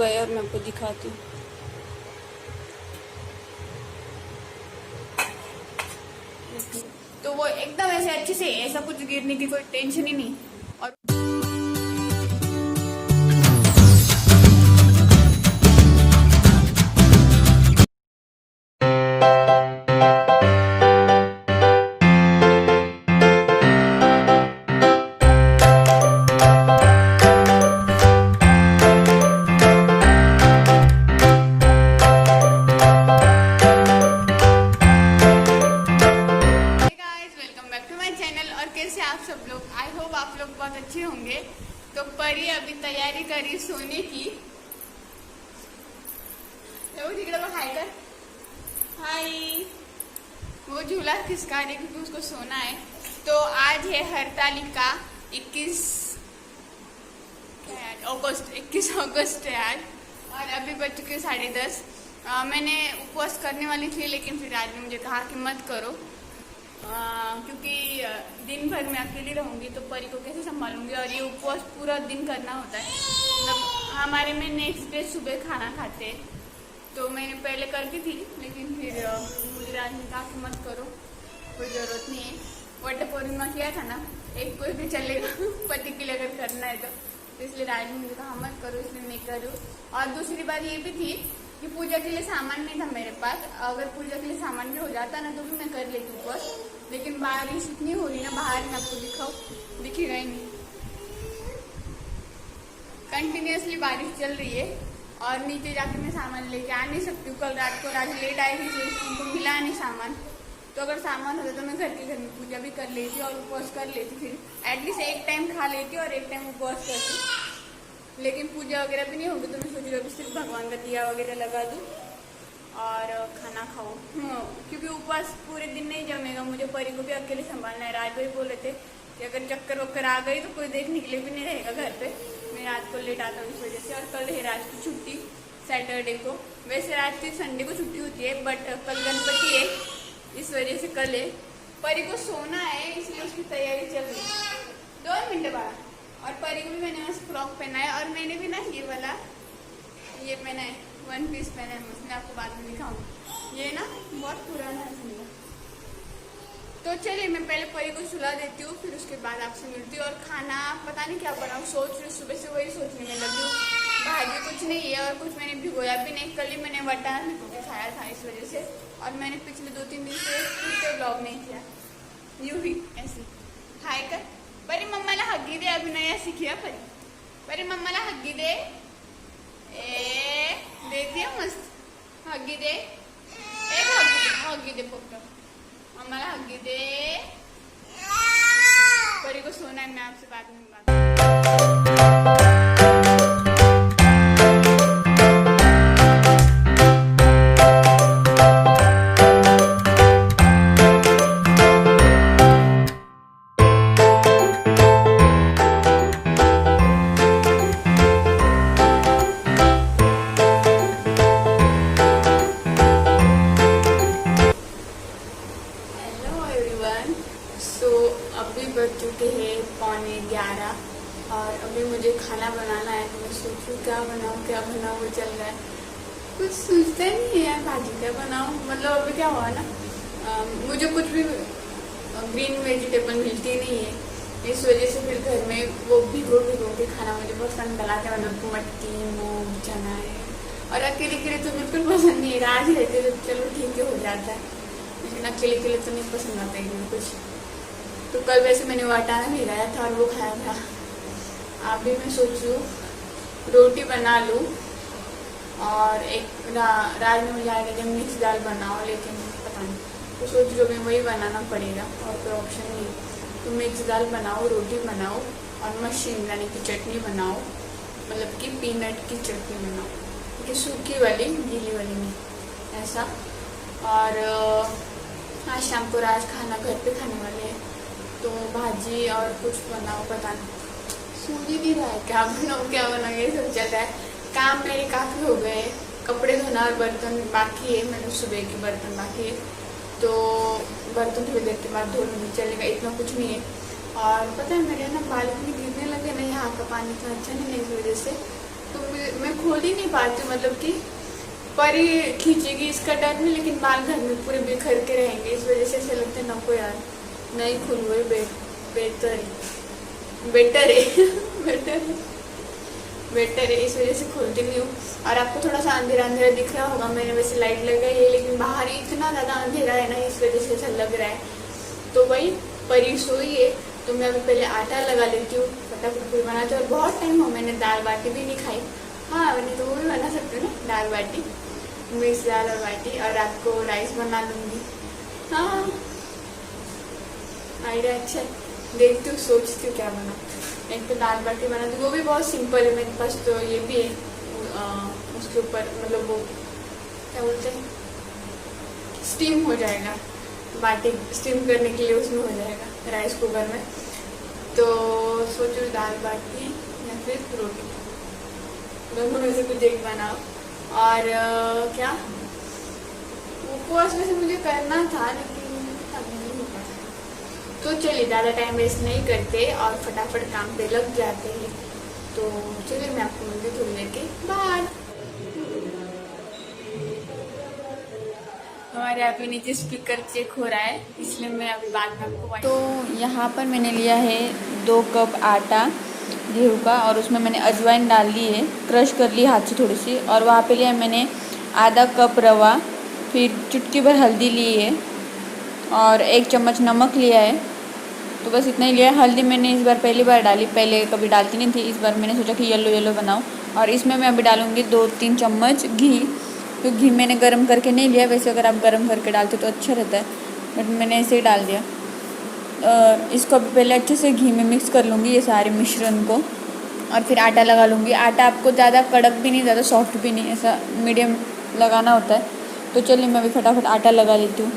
हुआ है और मैं आपको दिखाती हूँ। तो वो एकदम ऐसे अच्छे से, ऐसा कुछ गिरने की कोई टेंशन ही नहीं। और आप सब लोग, आई होप आप लोग बहुत अच्छे होंगे। तो परी अभी तैयारी करी सोने की। हाय कर, हाय। वो झूला खिसका रही क्योंकि उसको सोना है। तो आज है हरतालिका 21 अगस्त है आज, और अभी बज चुके 10:30। मैंने उपवास करने वाली थी, लेकिन फिर आज ने मुझे कहा कि मत करो, क्योंकि दिन भर मैं अकेली रहूँगी तो परी को कैसे संभालूंगी, और ये उपवास पूरा दिन करना होता है। मतलब हमारे में नेक्स्ट डे सुबह खाना खाते हैं। तो मैंने पहले करती थी, लेकिन फिर मुझे राज ने कहा कि मत करो, कोई ज़रूरत नहीं है। वट पूर्णिमा किया था ना, एक कोई भी चलेगा पति के लिए अगर करना है तो इसलिए राज ने मुझे कहा मत करो, इसलिए मैं करूँ। और दूसरी बात ये भी थी कि पूजा के लिए सामान नहीं था मेरे पास। अगर पूजा के लिए सामान भी हो जाता ना तो भी मैं कर लेती उपवास, लेकिन बारिश इतनी हो रही ना बाहर, मैं आपको दिखेगा ही नहीं। कंटिन्यूसली बारिश चल रही है और नीचे जाके मैं सामान लेके आ नहीं सकती हूँ। कल रात को राज लेट आई थी, उनको मिला नहीं सामान। तो अगर सामान होता तो मैं घर में पूजा भी कर लेती और उपवास कर लेती, फिर एटलीस्ट एक टाइम खा लेती और एक टाइम उपवास करती। लेकिन पूजा वगैरह भी नहीं होगी तो मैं सोच रही हूँ सिर्फ भगवान का दिया वगैरह लगा दूँ और खाना खाओ, क्योंकि उपवास पूरे दिन नहीं जमेगा। मुझे परी को भी अकेले संभालना है। राज भाई बोले थे कि अगर चक्कर वक्कर आ गई तो कोई देखने के लिए भी नहीं रहेगा घर पे। मैं रात को लेट आता हूँ इस वजह से। और कल है राज की छुट्टी, सैटरडे को। वैसे राज की संडे को छुट्टी होती है, बट कल गणपति है, इस वजह से कल है। परी को सोना है, इसलिए उसकी तैयारी चल रही है। 2 मिनट बाद। और परी को भी मैंने बस फ्रॉक पहना है, और मैंने भी ना ये वाला ये पहना है, 1 पीस पहना है। मैं आपको बाद में दिखाऊंगी। ये ना बहुत पुराना है समझा। तो चलिए मैं पहले परी को सुला देती हूँ, फिर उसके बाद आपसे मिलती हूँ। और खाना पता नहीं क्या बनाऊँ, सोच रही हूँ, सुबह से वही सोचने में लगी हूँ। भाजी कुछ नहीं है और कुछ मैंने भिगोया भी नहीं। कल ही मैंने वटा खाया था इस वजह से, और मैंने पिछले 2-3 दिन से कुछ ब्लॉग नहीं किया, यूँ ही ऐसे। हाय कर परी, मम्माला हग्गी दे। अभी नया सीखिया परी। परी मम्माला हग्गी दे, देख दिया मस्त हग्गी दे। एक हग्गी दे पक्का, मम्माला हग्गी दे। परी को सोना है, मैं आपसे बाद में बात। अभी बज चुके हैं 11:15 और अभी मुझे खाना बनाना है। तो मैं सोच रही हूँ क्या बनाऊँ वो चल रहा है, कुछ सोचता नहीं है यार। भाजी क्या बनाऊँ, मतलब अभी क्या हुआ ना, मुझे कुछ भी ग्रीन वेजिटेबल मिलती नहीं है, इस वजह से फिर घर में वो भिगो के खाना मुझे पसंद लगाते हैं। मतलब मटकी, मूंग, चना है, और अकेले के लिए तो बिल्कुल पसंद नहीं है। राज रहते तो चलो ठीक है हो जाता है, लेकिन अकेले के लिए तो नहीं पसंद आता है कुछ। तो कल वैसे मैंने वो आटा नहीं लाया था और वो खाया था। अभी मैं सोच रही हूँ रोटी बना लूँ, और एक राज में मुझे आएगा जब मिक्स दाल बनाओ, लेकिन पता नहीं, तो सोच रही हूँ वही बनाना पड़ेगा और कोई ऑप्शन नहीं। तो मिक्स दाल बनाओ, रोटी बनाओ, और मशीन यानी की चटनी बनाओ, मतलब कि पीनट की चटनी बनाओ, क्योंकि सूखी वाली, गीली वाली नहीं ऐसा। और आज शाम को राज खाना घर पे खाने वाले हैं, तो भाजी और कुछ बनाओ, पता नहीं सूझ ही नहीं रहा है क्या बनाओ ये सब चल रहा है। काम मेरे काफ़ी हो गए, कपड़े धोना और बर्तन बाकी है, मतलब सुबह के बर्तन बाकी है, तो बर्तन थोड़ी देर के बाद धो लूँगी, चलेगा, इतना कुछ नहीं है। और पता है मेरे ना बाल भी गिरने लगे ना, यहाँ का पानी इतना अच्छा नहीं है, इस वजह से तो मैं खोल ही नहीं पाती, मतलब कि परी खींचेगी इसका डर में, लेकिन बाल घर में पूरे बिखर के रहेंगे, इस वजह से ऐसा लगता है नको यार नहीं खुल हुए, बेटर है बेटर है, इस वजह से खोलती नहीं हूँ। और आपको थोड़ा सा अंधेरा अंधेरा दिख रहा होगा, मैंने वैसे लाइट लगाई है, लेकिन बाहर इतना ज़्यादा अंधेरा है ना, इस वजह से ऐसा लग रहा है। तो वही परी सोई है, तो मैं अभी पहले आटा लगा लेती हूँ, फटाफट पूरी बनाती हूँ। और बहुत टाइम हो मैंने दाल बाटी भी नहीं खाई। हाँ मैंने तो वो भी बना सकती हूँ ना, दाल बाटी, मिक्स दाल और बाटी, और रात को राइस बना लूँगी। हाँ आइडिया अच्छा है, देखती हूँ, सोचती हूँ क्या बना। एक तो दाल बाटी बना दूँ, वो भी बहुत सिंपल है मेरे पास, तो ये भी है उसके ऊपर, मतलब वो क्या बोलते हैं, स्टीम हो जाएगा, बाटी स्टीम करने के लिए उसमें हो जाएगा राइस कुकर में। तो सोचो दाल बाटी या फिर रोटी, दोनों में से कुछ एक बनाओ। और क्या उपवास वैसे मुझे करना था, लेकिन अभी नहीं हो पाया। तो चलिए ज़्यादा टाइम वेस्ट नहीं करते और फटाफट काम पे लग जाते हैं। तो चलिए मैं आपको मिलती हूँ थोड़ी देर के बाद। हमारे यहाँ पे नीचे स्पीकर चेक हो रहा है, इसलिए मैं अभी बाद में आपको। तो यहाँ पर मैंने लिया है 2 कप आटा गेहूँ का, और उसमें मैंने अजवाइन डाल ली है, क्रश कर ली हाथ से थोड़ी सी। और वहाँ पे लिया मैंने आधा कप रवा, फिर चुटकी भर हल्दी ली है, और 1 चम्मच नमक लिया है। तो बस इतना ही लिया है। हल्दी मैंने इस बार पहली बार डाली, पहले कभी डालती नहीं थी, इस बार मैंने सोचा कि येलो येलो बनाऊँ। और इसमें मैं अभी डालूँगी 2-3 चम्मच घी, तो घी मैंने गर्म करके नहीं लिया, वैसे अगर आप गर्म करके डालते तो अच्छा रहता है, बट मैंने ऐसे ही डाल दिया। इसको अभी पहले अच्छे से घी में मिक्स कर लूँगी ये सारे मिश्रण को, और फिर आटा लगा लूँगी। आटा आपको ज़्यादा कड़क भी नहीं, ज़्यादा सॉफ्ट भी नहीं, ऐसा मीडियम लगाना होता है। तो चलिए मैं अभी फटाफट आटा लगा लेती हूँ।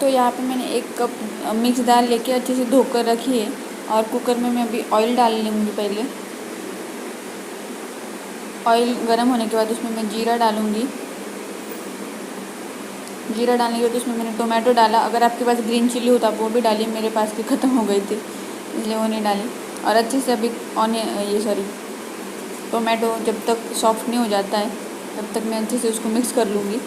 यहाँ पे मैंने 1 कप मिक्स दाल लेके अच्छे से धोकर रखी है, और कुकर में मैं अभी ऑयल डाल लूँगी। पहले ऑयल गर्म होने के बाद उसमें मैं जीरा डालूँगी। जीरा डालने के बाद उसमें मैंने टोमेटो डाला, अगर आपके पास ग्रीन चिल्ली हो तो आप वो भी डालिए, मेरे पास की ख़त्म हो गई थी इसलिए वो नहीं डाली। और अच्छे से अभी टोमेटो जब तक सॉफ्ट नहीं हो जाता है तब तक मैं अच्छे से उसको मिक्स कर लूँगी।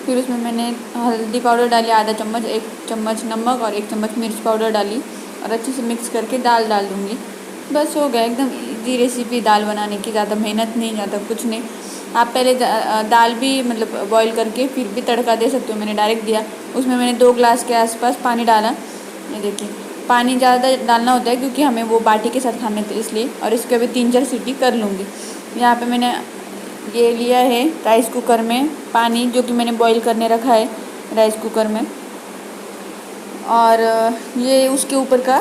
फिर उसमें मैंने हल्दी पाउडर डाली आधा चम्मच, 1 चम्मच नमक और 1 चम्मच मिर्च पाउडर डाली, और अच्छे से मिक्स करके दाल डाल दूँगी। बस हो गया, एकदम इजी रेसिपी दाल बनाने की, ज़्यादा मेहनत नहीं, ज़्यादा कुछ नहीं। आप पहले दाल भी मतलब बॉईल करके फिर भी तड़का दे सकते हो, मैंने डायरेक्ट दिया। उसमें मैंने 2 ग्लास के आसपास पानी डाला, ये देखिए पानी ज़्यादा डालना होता है क्योंकि हमें वो बाटी के साथ खाने थे इसलिए। और इसके अभी 3-4 सीटी कर लूँगी। यहाँ पे मैंने ये लिया है राइस कुकर में पानी, जो कि मैंने बॉईल करने रखा है राइस कुकर में। और ये उसके ऊपर का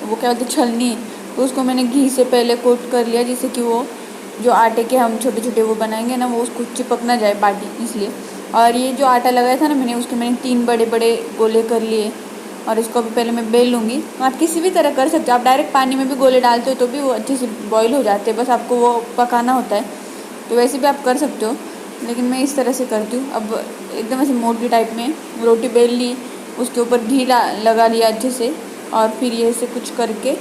वो क्या बोलते छलनी, उसको मैंने घी से पहले कोट कर लिया, जिससे कि वो जो आटे के हम छोटे छोटे वो बनाएंगे ना, वो उसको चिपक ना जाए बाटी, इसलिए। और ये जो आटा लगाया था ना मैंने, उसके मैंने 3 बड़े बड़े गोले कर लिए, और इसको भी पहले मैं बेल लूँगी। आप किसी भी तरह कर सकते हो, आप डायरेक्ट पानी में भी गोले डालते हो तो भी वो अच्छे से बॉईल हो जाते हैं, बस आपको वो पकाना होता है। तो वैसे भी आप कर सकते हो, लेकिन मैं इस तरह से करती हूँ। अब एकदम ऐसे मोटी टाइप में रोटी बेल ली, उसके ऊपर घी लगा लिया अच्छे से, और फिर ये ऐसे कुछ करके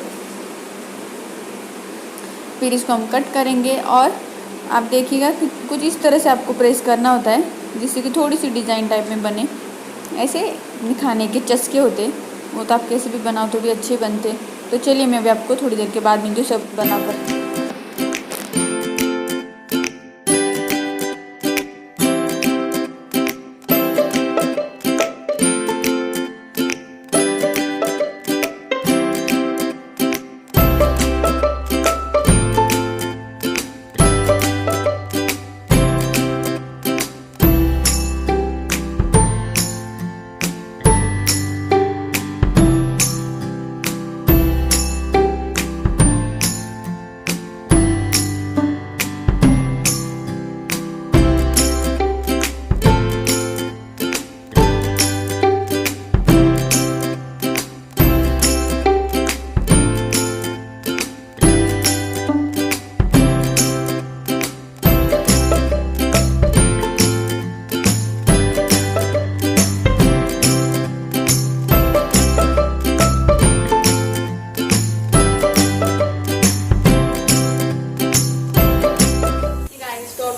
फिर इसको हम कट करेंगे। और आप देखिएगा कि कुछ इस तरह से आपको प्रेस करना होता है, जिससे कि थोड़ी सी डिज़ाइन टाइप में बने। ऐसे खाने के चस्के होते, वो तो आप कैसे भी बनाओ तो भी अच्छे बनते। तो चलिए मैं भी आपको थोड़ी देर के बाद में जो सब बनाकर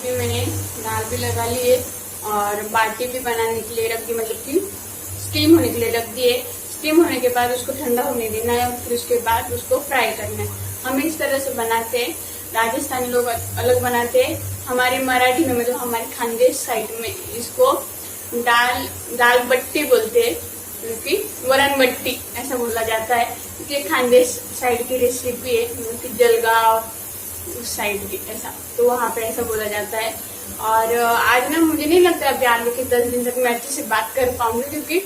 इसमें मैंने दाल भी लगा ली है और बाटी भी बनाने के लिए रख दी, मतलब कि स्टीम होने के लिए रख दी है। स्टीम होने के बाद उसको ठंडा होने देना है और फिर उसके बाद उसको फ्राई करना है। हम इस तरह से बनाते हैं, राजस्थानी लोग अलग बनाते हैं। हमारे मराठी में, मतलब हमारे खानदेश साइड में इसको दाल बट्टी बोलते हैं, क्योंकि वरण बट्टी ऐसा बोला जाता है, क्योंकि खानदेश साइड की रेसिपी है, मतलब कि जलगांव उस साइड की ऐसा, तो वहाँ पे ऐसा बोला जाता है। और आज ना मुझे नहीं लगता अभी आगे के 10 दिन तक मैं अच्छे से बात कर पाऊंगी, क्योंकि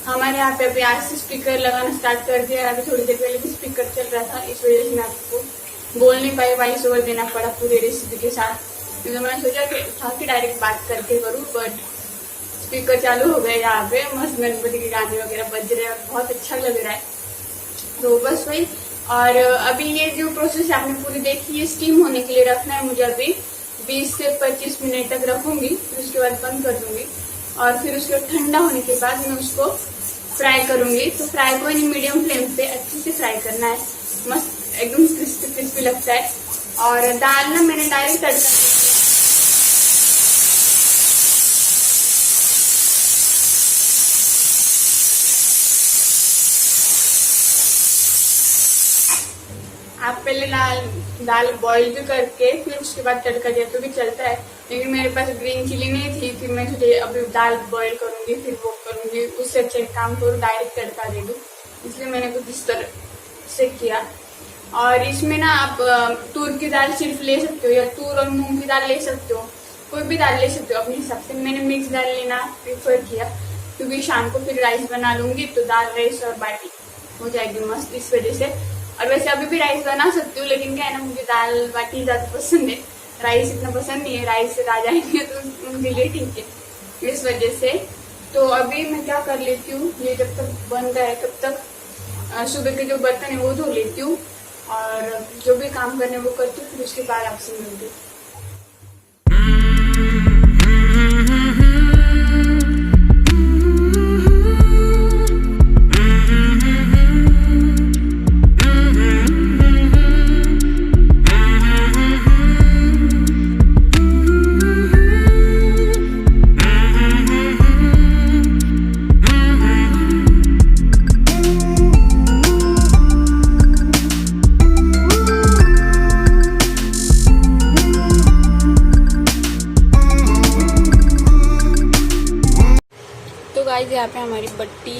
हमारे यहाँ पे अभी आज से स्पीकर लगाना स्टार्ट कर दिया। अभी थोड़ी देर पहले भी स्पीकर चल रहा था, इस वजह से मैं आपको बोल नहीं पाई, वॉइस ओवर देना पड़ा पूरी रेसिपी के साथ। तो मैंने सोचा कि उठा के डायरेक्ट बात करके करूँ, बट स्पीकर चालू हो गए यहाँ पे, मस्त गणपति के गाने वगैरह बज रहे हैं, बहुत अच्छा लग रहा है। तो बस वही। और अभी ये जो प्रोसेस आपने पूरी देखी है, स्टीम होने के लिए रखना है मुझे। अभी 20 से 25 मिनट तक रखूंगी, फिर उसके बाद बंद कर दूंगी और फिर उसके ठंडा होने के बाद मैं उसको फ्राई करूंगी। तो फ्राई को मीडियम फ्लेम पे अच्छे से फ्राई करना है, मस्त एकदम क्रिस्पी क्रिस्पी लगता है। और दाल ना मैंने डायरेक्ट तड़का आप पहले दाल बॉईल भी करके फिर उसके बाद तड़का दिया तो भी चलता है, लेकिन मेरे पास ग्रीन चिली नहीं थी, फिर मैं सोचे अभी दाल बॉईल करूंगी फिर वो करूंगी, उससे अच्छा काम करूँ डायरेक्ट तड़का दे दूँ, इसलिए मैंने कुछ इस तरह से किया। और इसमें ना आप तूर की दाल सिर्फ ले सकते हो या तूर और मूंग की दाल ले सकते हो, कोई भी दाल ले सकते हो अपने हिसाब से। मैंने मिक्स दाल लेना प्रेफर किया, क्योंकि शाम को फिर राइस बना लूंगी तो दाल राइस और बाटी हो जाएगी मस्त, इस वजह से। और वैसे अभी भी राइस बना सकती हूँ, लेकिन क्या है ना, मुझे दाल बाटी ज्यादा पसंद है, राइस इतना पसंद नहीं है। राइस से आ जाएंगे तो उनके लिए ठीक है, इस वजह से। तो अभी मैं क्या कर लेती हूँ, ये जब तक बन रहा है तब तक सुबह के जो बर्तन है वो धो लेती हूँ और जो भी काम करने वो करती हूँ, फिर उसके बाद आपसे मिलती हूँ। गाइस यहाँ पे हमारी बट्टी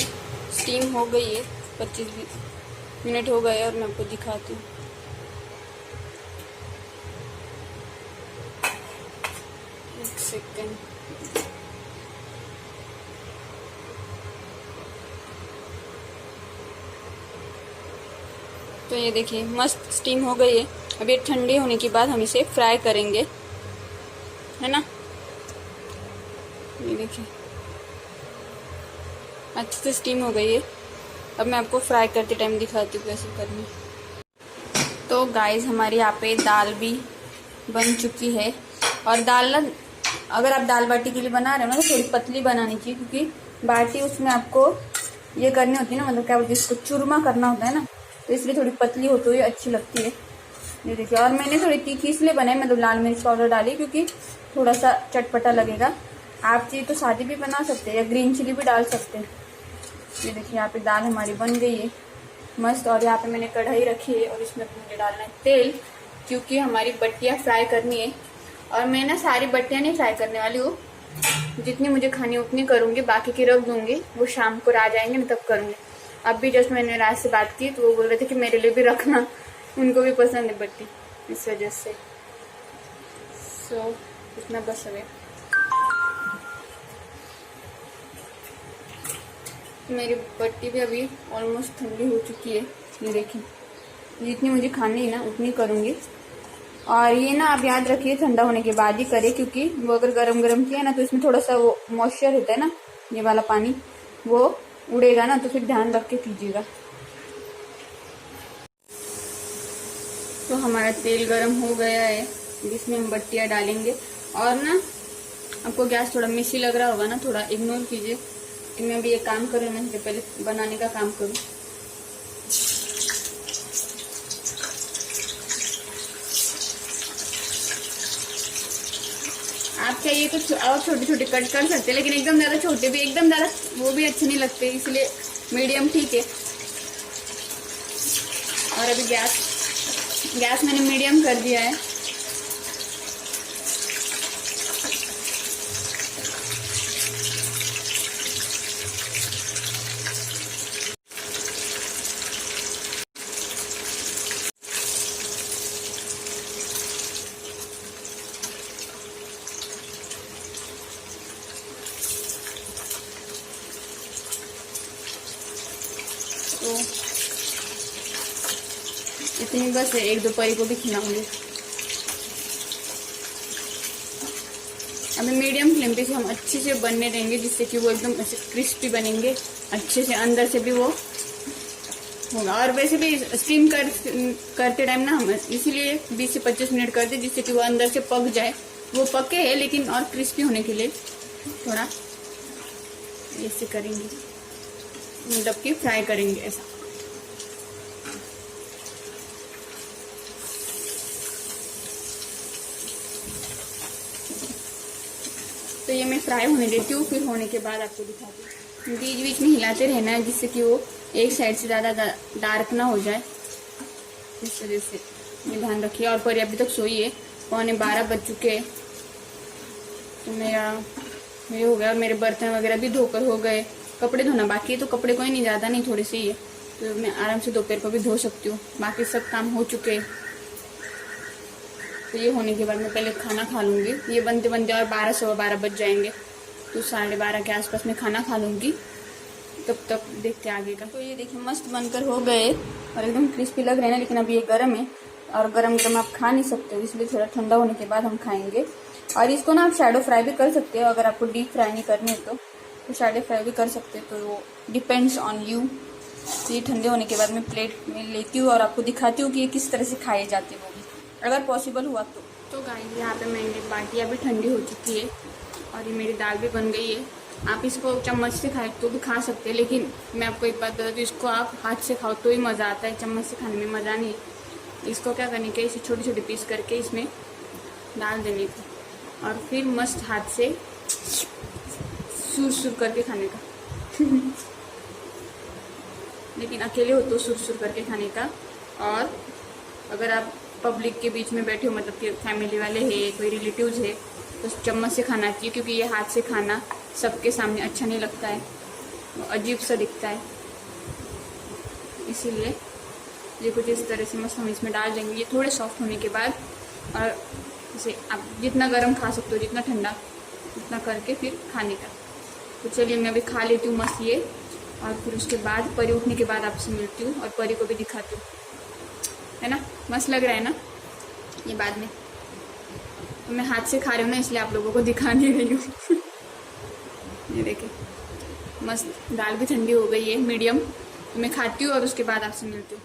स्टीम हो गई है, 25 मिनट हो गए और मैं आपको दिखाती हूँ। एक सेकेंड। तो ये देखिए मस्त स्टीम हो गई है। अब ये ठंडी होने के बाद हम इसे फ्राई करेंगे, है ना। ये देखिए अच्छे से स्टीम हो गई है। अब मैं आपको फ्राई करते टाइम दिखाती हूँ कैसे करनी। तो गाइस हमारे यहाँ पे दाल भी बन चुकी है। और दाल ना, अगर आप दाल बाटी के लिए बना रहे हो ना तो थोड़ी पतली बनानी चाहिए, क्योंकि बाटी उसमें आपको ये करनी होती है ना, मतलब क्या बोलते हैं इसको, चूरमा करना होता है ना, तो इसलिए थोड़ी पतली होती हुई अच्छी लगती है। ये देखिए, और मैंने थोड़ी तीखी इसलिए बनाई, मतलब लाल मिर्च पाउडर डाली क्योंकि थोड़ा सा चटपटा लगेगा। आप चाहिए तो सादी भी बना सकते हैं या ग्रीन चिली भी डाल सकते हैं। ये देखिए यहाँ पे दाल हमारी बन गई है मस्त। और यहाँ पे मैंने कढ़ाई रखी है और इसमें मुझे डालना है तेल, क्योंकि हमारी बट्टियाँ फ्राई करनी है। और मैं ना सारी बट्टियाँ नहीं फ्राई करने वाली हूँ, जितनी मुझे खानी उतनी करूँगी, बाकी की रख दूँगी, वो शाम को आ जाएंगे ना तब करूँगी। अब भी जस्ट मैंने रात से बात की तो वो बोल रहे थे कि मेरे लिए भी रखना, उनको भी पसंद है बट्टी, इस वजह से। सो इतना बस है। मेरी बट्टी भी अभी ऑलमोस्ट ठंडी हो चुकी है। ये देखिए, जितनी मुझे खानी है ना उतनी करूँगी। और ये ना आप याद रखिए ठंडा होने के बाद ही करें, क्योंकि वो अगर गरम गरम किया ना तो इसमें थोड़ा सा वो मॉइस्चर होता है ना, ये वाला पानी वो उड़ेगा ना, तो फिर ध्यान रख के कीजिएगा। तो हमारा तेल गरम हो गया है, जिसमें हम बट्टियाँ डालेंगे। और ना आपको गैस थोड़ा मिसी लग रहा होगा ना, थोड़ा इग्नोर कीजिए। मैं भी ये काम करूँ ना, तो पहले बनाने का काम करूँ। आप चाहिए तो और छोटे छोटे कट कर सकते हैं, लेकिन एकदम ज़्यादा छोटे भी, एकदम ज़्यादा वो भी अच्छे नहीं लगते, इसलिए मीडियम ठीक है। और अभी गैस मैंने मीडियम कर दिया है। तो इतनी बस है, एक दो परी को भी खिलाऊंगी। अभी मीडियम फ्लेम पे से हम अच्छे से बनने देंगे, जिससे कि वो एकदम ऐसे क्रिस्पी बनेंगे अच्छे से, अंदर से भी वो होगा। और वैसे भी स्टीम करते टाइम ना हम इसीलिए 20 से 25 मिनट करते, जिससे कि वो अंदर से पक जाए। वो पके है लेकिन और क्रिस्पी होने के लिए थोड़ा ऐसे करेंगे, मतलब कि फ्राई करेंगे ऐसा। तो ये मैं फ्राई होने देती हूँ, फिर होने के बाद आपको दिखाती हूँ। बीच बीच में हिलाते रहना है, जिससे कि वो एक साइड से ज़्यादा डार्क ना हो जाए, इस वजह से ये ध्यान रखिए। और परी अभी तक सोई है, 11:15 बज चुके हैं। तो मेरे हो गया, और मेरे बर्तन वगैरह भी धोकर हो गए। कपड़े धोना बाकी है, तो कपड़े कोई नहीं, ज़्यादा नहीं, थोड़े से ही है, तो मैं आराम से दोपहर को भी धो सकती हूँ। बाकी सब काम हो चुके हैं। तो ये होने के बाद मैं पहले खाना खा लूँगी। ये बनते बनते और 12 सवा 12 बज जाएंगे, तो 12:30 के आसपास मैं खाना खा लूँगी। तब तक देखते आगे का। तो ये देखिए मस्त बनकर हो गए और एकदम क्रिस्पी लग रहे हैं, लेकिन अभी ये गर्म है और गरम गरम आप खा नहीं सकते हो, इसलिए थोड़ा ठंडा होने के बाद हम खाएंगे। और इसको ना आप शैडो फ्राई भी कर सकते हो, अगर आपको डीप फ्राई नहीं करनी है तो शैडो फ्राई भी कर सकते हो, तो वो डिपेंड्स ऑन यू। तो ये ठंडे होने के बाद मैं प्लेट में लेती हूँ और आपको दिखाती हूँ कि ये किस तरह से खाए जाते हैं, वो भी अगर पॉसिबल हुआ तो गाइस यहाँ पे मेरी बाटियाँ भी ठंडी हो चुकी है और ये मेरी दाल भी बन गई है। आप इसको चम्मच से खाए तो भी खा सकते हैं, लेकिन मैं आपको एक बात बता दूँ, इसको आप हाथ से खाओ तो ही मज़ा आता है, चम्मच से खाने में मज़ा नहीं है। इसको क्या करने के, इसे छोटे छोटे पीस करके इसमें डाल देने का और फिर मस्त हाथ से सुर करके खाने का लेकिन अकेले हो तो सुर करके खाने का। और अगर आप पब्लिक के बीच में बैठे हो, मतलब कि फैमिली वाले है, कोई रिलेटिव्स है, तो चम्मच से खाना चाहिए, क्योंकि ये हाथ से खाना सबके सामने अच्छा नहीं लगता है, अजीब सा दिखता है। इसीलिए ये कुछ इस तरह से मस्त हम इसमें डाल देंगे। ये थोड़े सॉफ्ट होने के बाद, और इसे आप जितना गर्म खा सकते हो, जितना ठंडा, उतना करके फिर खाने का। तो चलिए मैं अभी खा लेती हूँ मस्त ये, और फिर उसके बाद परी उठने के बाद आपसे मिलती हूँ और परी को भी दिखाती हूँ, है ना। मस्त लग रहा है ना ये बाद में। तो मैं हाथ से खा रही हूँ ना, इसलिए आप लोगों को दिखा नहीं रही हूँ ये देखिए मस्त दाल भी ठंडी हो गई है मीडियम। तो मैं खाती हूँ और उसके बाद आपसे मिलती हूँ।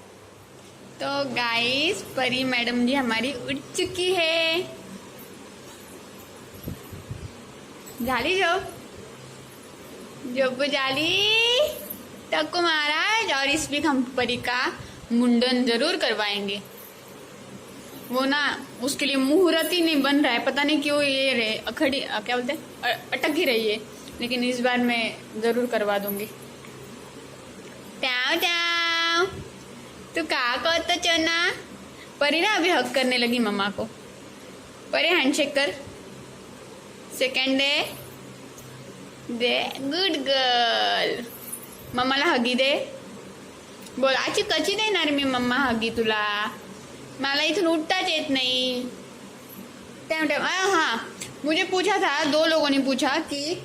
तो गाइस परी मैडम जी हमारी उठ चुकी है। जाली जो जाली तक महाराज। और इस वीक हम परी का मुंडन जरूर करवाएंगे। वो ना उसके लिए मुहूर्त ही नहीं बन रहा है, पता नहीं क्यों ये रे अखड़ी क्या बोलते हैं, अटक ही रही है, लेकिन इस बार मैं जरूर करवा दूंगी। ट्याव ट्याव तू का कहता चना। परी ना अभी हक करने लगी मम्मा को। परी हैंडशेक कर, सेकंड दे गुड गर्ल। मम्माला हगी दे, बोल आजची कशी देणार मी मम्मा हगी तुला, मला इथून उठताच येत नाही। टाइम हाँ मुझे पूछा था, 2 लोगों ने पूछा कि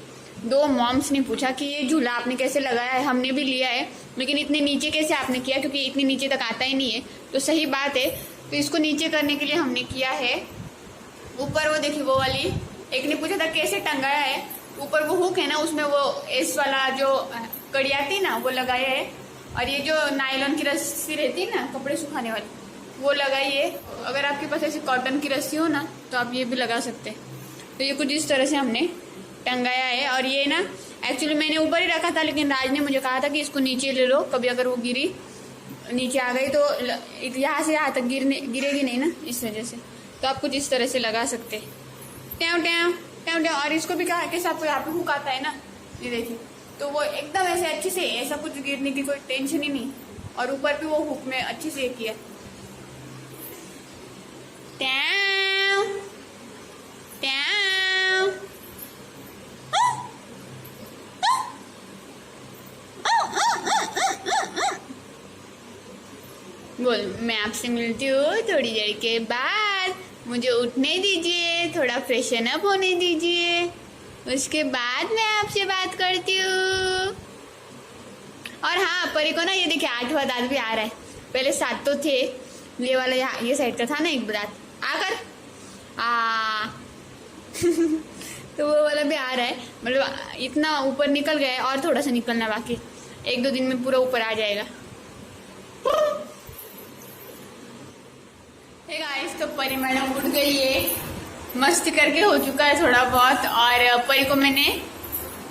2 मॉम्स ने पूछा कि ये झूला आपने कैसे लगाया है। हमने भी लिया है, लेकिन इतने नीचे कैसे आपने किया, क्योंकि इतने नीचे तक आता ही नहीं है। तो सही बात है, तो इसको नीचे करने के लिए हमने किया है ऊपर वो देखिए वो वाली। एक ने पूछा था कैसे टंगाया है, ऊपर वो हुक है ना, उसमें वो एस वाला जो कड़ी आती ना वो लगाया है, और ये जो नायलॉन की रस्सी रहती है ना कपड़े सुखाने वाली, वो लगाइए। अगर आपके पास ऐसी कॉटन की रस्सी हो ना तो आप ये भी लगा सकते हैं। तो ये कुछ इस तरह से हमने टंगाया है। और ये ना एक्चुअली मैंने ऊपर ही रखा था, लेकिन राज ने मुझे कहा था कि इसको नीचे ले लो, कभी अगर वो गिरी नीचे आ गई तो यहाँ से यहाँ तक गिरेगी नहीं ना, इस वजह से। तो आप कुछ इस तरह से लगा सकते हैं। ट्याव ट्याव और इसको भी कहा कि सब यहाँ पे हुक आता है ना, ये देखिए, तो वो एकदम ऐसे अच्छे से, ऐसा कुछ गिरने की कोई टेंशन ही नहीं। और ऊपर भी वो हुक में अच्छे से किया। टैम टैम बोल, मैं आपसे मिलती हूँ थोड़ी देर के बाद, मुझे उठने दीजिए, थोड़ा फ्रेशन अप होने दीजिए, उसके बाद मैं आपसे बात करती हूँ। और हाँ, परी को ना ये देखिए 8वां दांत भी आ रहा है। पहले 7 तो थे, ये वाला यहाँ ये साइड का था ना एक दांत, आकर तो वो वाला भी आ रहा है, मतलब इतना ऊपर निकल गया है और थोड़ा सा निकलना बाकी, 1-2 दिन में पूरा ऊपर आ जाएगा। हे गाइस, तो परी मैडम उठ गई है, मस्ती करके हो चुका है थोड़ा बहुत। और परी को मैंने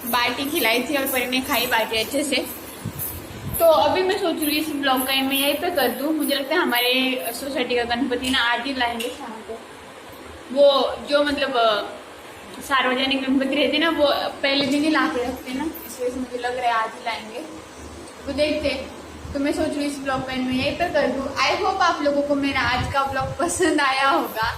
बाटी खिलाई थी और परी ने खाई बाटी अच्छे से। तो अभी मैं सोच रही हूँ इस ब्लॉग का एंड मैं यहीं पे कर दूँ। मुझे लगता है हमारे सोसाइटी का गणपति ना आज ही लाएंगे शाम को। वो जो मतलब सार्वजनिक गणपति रहते ना, वो पहले दिन ही ला के रखते ना, इस वजह से मुझे लग रहा है आज ही लाएंगे। वो देखते, तो मैं सोच रही हूँ इस ब्लॉग का एंड मैं यहीं पे कर दूँ। आई होप आप लोगों को मेरा आज का ब्लॉग पसंद आया होगा।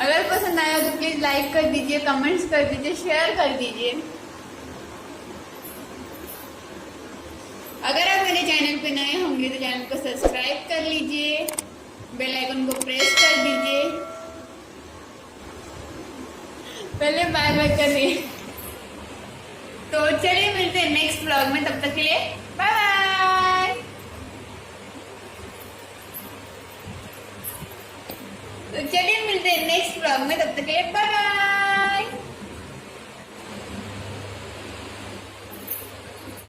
अगर पसंद आया तो प्लीज लाइक कर दीजिए, कमेंट्स कर दीजिए, शेयर कर दीजिए। अगर आप मेरे चैनल पे नए होंगे तो चैनल को सब्सक्राइब कर लीजिए, बेल आइकन को प्रेस कर दीजिए। पहले बाय बाय कर रही। तो चलिए मिलते हैं नेक्स्ट ब्लॉग में, तब तक के लिए बाय बाय। तो चलिए मिलते हैं नेक्स्ट ब्लॉग में, तब तक के लिए बाय बाय।